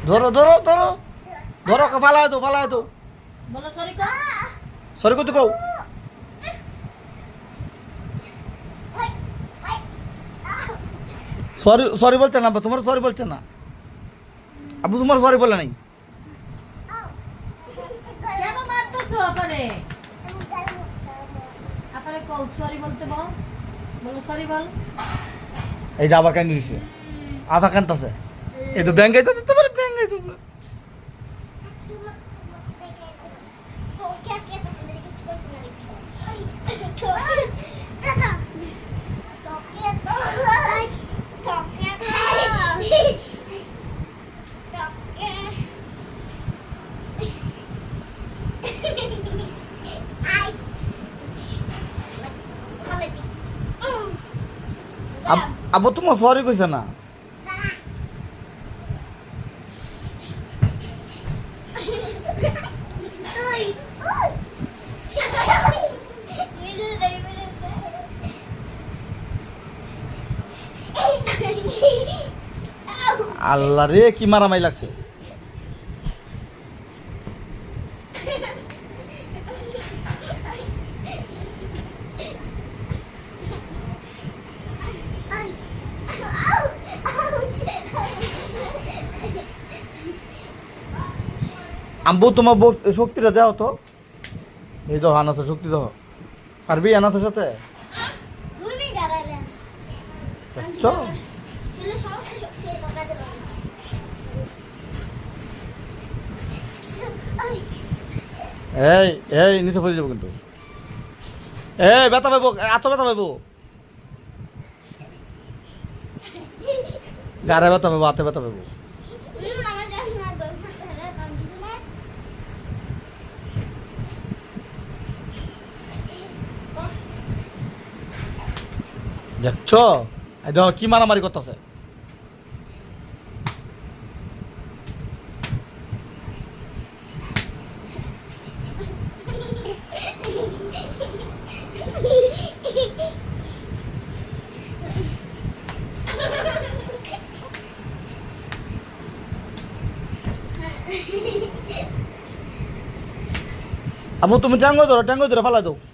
ধরো ধরো ধরো ধরো ফালায় তো ফালায় তো বলো সরি কো সরি করতে কও সরি সরি বলছে না তোমার সরি বলছে না আব্বু তোমার সরি বলে নাই কেন মারতেছো আপারে আপারে কও সরি বলতে বল বলো সরি বল এইটা আবার কেন দিছে আধা কান্তাছে এই তো ব্যাংক আইতে তোমার ব্যাংক আইতে আব্বু তোমার সরি কইছে না আল্লাহ রে কি মারামারি লাগছে আম্বু তোমার শক্তিটা দাও তো এই তো আনাথের শক্তি দাও পারবি আনাথের সাথে এই এই নিচে পড়ে যাবো কিন্তু এই ব্যথা পাইবো এত ব্যথা পাইবো গাড়ে ব্যথা পাইবো হাতে ব্যথা পাইবো দেখছো দেখো কি মারামারি করতেছে আবু তুমি ট্যাঙ্গো ধরো ফালা দাও